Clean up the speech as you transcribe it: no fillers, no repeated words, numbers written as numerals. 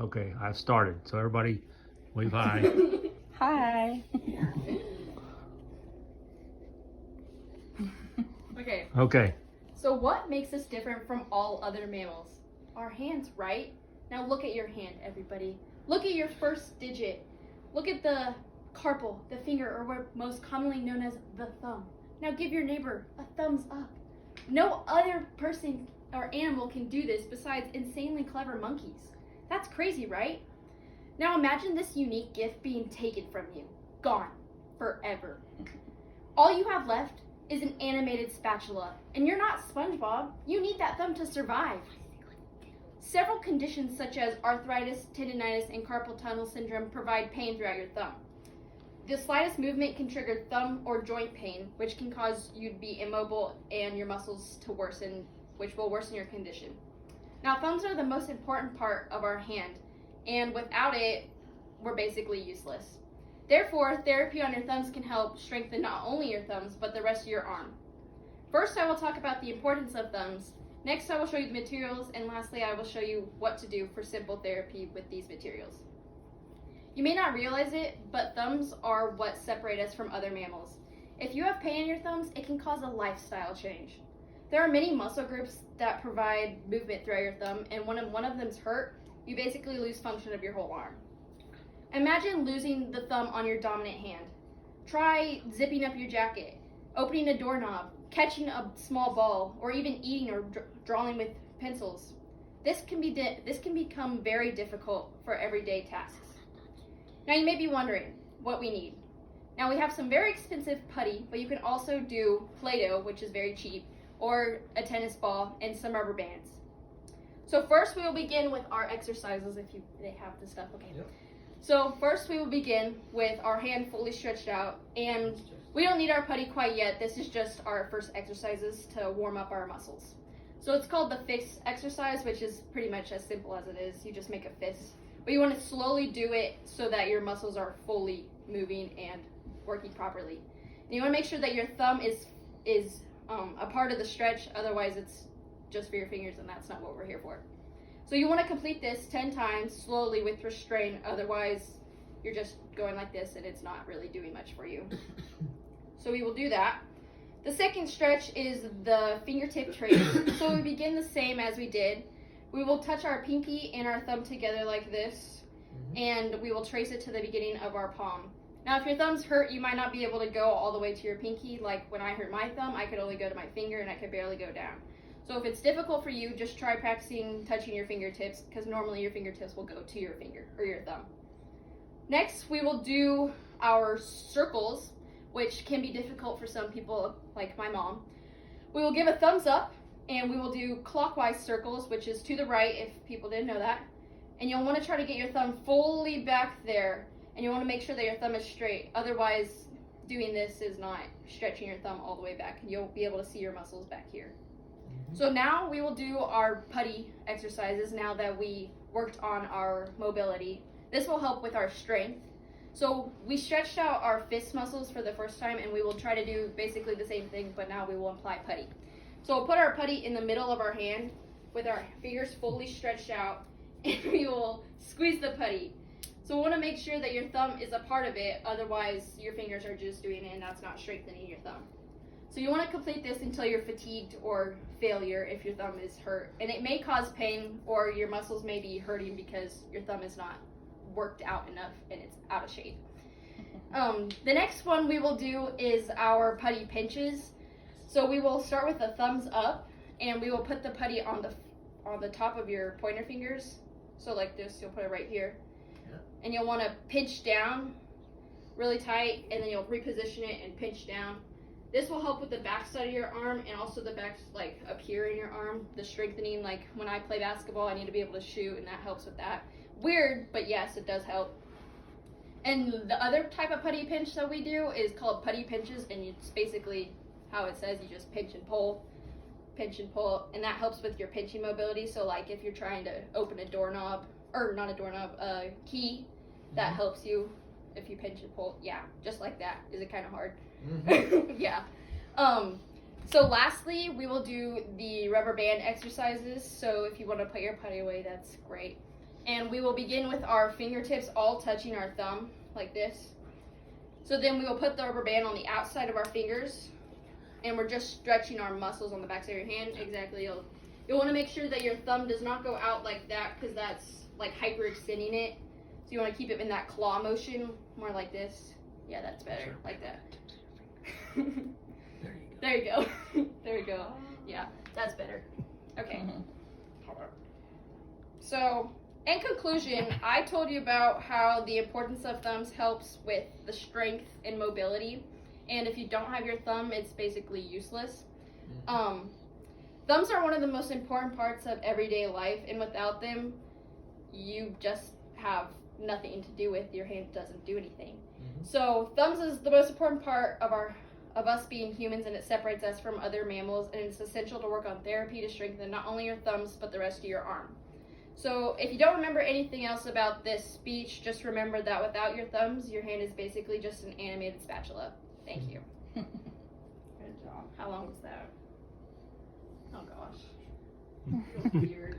Okay, I've started. So everybody, wave hi. Hi. Okay, Okay. so what makes us different from all other mammals? Our hands, right? Now look at your hand, everybody. Look at your first digit. Look at the carpal, the finger, or what most commonly known as the thumb. Now give your neighbor a thumbs up. No other person or animal can do this besides insanely clever monkeys. That's crazy, right? Now imagine this unique gift being taken from you, gone, forever. All you have left is an animated spatula, and you're not SpongeBob. You need that thumb to survive. Several conditions such as arthritis, tendonitis, and carpal tunnel syndrome provide pain throughout your thumb. The slightest movement can trigger thumb or joint pain, which can cause you to be immobile and your muscles to worsen, which will worsen your condition. Now, thumbs are the most important part of our hand, and without it, we're basically useless. Therefore, therapy on your thumbs can help strengthen not only your thumbs, but the rest of your arm. First, I will talk about the importance of thumbs. Next, I will show you the materials, and lastly, I will show you what to do for simple therapy with these materials. You may not realize it, but thumbs are what separate us from other mammals. If you have pain in your thumbs, it can cause a lifestyle change. There are many muscle groups that provide movement throughout your thumb, and when one of them's hurt, you basically lose function of your whole arm. Imagine losing the thumb on your dominant hand. Try zipping up your jacket, opening a doorknob, catching a small ball, or even eating or drawing with pencils. This can become very difficult for everyday tasks. Now you may be wondering what we need. Now we have some very expensive putty, but you can also do Play-Doh, which is very cheap, or a tennis ball and some rubber bands. So first we will begin with our exercises if they have the stuff, okay. Yep. So first we will begin with our hand fully stretched out, and we don't need our putty quite yet. This is just our first exercises to warm up our muscles. So it's called the fist exercise, which is pretty much as simple as it is. You just make a fist. But you want to slowly do it so that your muscles are fully moving and working properly. And you want to make sure that your thumb is a part of the stretch, otherwise it's just for your fingers, and that's not what we're here for. So you want to complete this 10 times slowly with restraint, otherwise you're just going like this and it's not really doing much for you. So we will do that. The second stretch is the fingertip trace. So we begin the same as we did. We will touch our pinky and our thumb together like this, and we will trace it to the beginning of our palm. Now, if your thumb's hurt, you might not be able to go all the way to your pinky. Like when I hurt my thumb, I could only go to my finger and I could barely go down. So if it's difficult for you, just try practicing touching your fingertips, because normally your fingertips will go to your finger or your thumb. Next, we will do our circles, which can be difficult for some people, like my mom. We will give a thumbs up, and we will do clockwise circles, which is to the right if people didn't know that. And you'll want to try to get your thumb fully back there, and you want to make sure that your thumb is straight. Otherwise, doing this is not stretching your thumb all the way back. You'll be able to see your muscles back here. So now we will do our putty exercises now that we worked on our mobility. This will help with our strength. So we stretched out our fist muscles for the first time, and we will try to do basically the same thing, but now we will apply putty. So we'll put our putty in the middle of our hand with our fingers fully stretched out, and we will squeeze the putty. So we want to make sure that your thumb is a part of it, otherwise your fingers are just doing it and that's not strengthening your thumb. So you want to complete this until you're fatigued or failure if your thumb is hurt. And it may cause pain, or your muscles may be hurting because your thumb is not worked out enough and it's out of shape. The next one we will do is our putty pinches. So we will start with the thumbs up, and we will put the putty on the top of your pointer fingers. So like this, you'll put it right here. Yeah. And you'll want to pinch down really tight, and then you'll reposition it and pinch down. This will help with the back side of your arm, and also the back, like up here in your arm, the strengthening. Like when I play basketball, I need to be able to shoot, and that helps with that. Weird, but yes, it does help. And the other type of putty pinch that we do is called putty pinches, and it's basically how it says. You just pinch and pull, and that helps with your pinching mobility. So like if you're trying to open a doorknob, or not a doorknob, a key, that helps you if you pinch and pull. Yeah, just like that. Is it kind of hard? Yeah. So lastly, we will do the rubber band exercises. So if you want to put your putty away, that's great. And we will begin with our fingertips all touching our thumb, like this. So then we will put the rubber band on the outside of our fingers, and we're just stretching our muscles on the backside of your hand. Exactly. You'll want to make sure that your thumb does not go out like that, because that's like hyperextending it. So you want to keep it in that claw motion, more like this. Yeah, that's better, Sure. like that. There you go. There you go. There you go. Yeah, that's better. Okay. So, in conclusion, I told you about how the importance of thumbs helps with the strength and mobility. And if you don't have your thumb, it's basically useless. Thumbs are one of the most important parts of everyday life, and without them, you just have nothing to do with. Your hand doesn't do anything. So thumbs is the most important part of us being humans, and it separates us from other mammals, and it's essential to work on therapy to strengthen not only your thumbs but the rest of your arm. So if you don't remember anything else about this speech, just remember that without your thumbs, your hand is basically just an animated spatula. Thank you. Good job. How long was that? Oh gosh. Weird.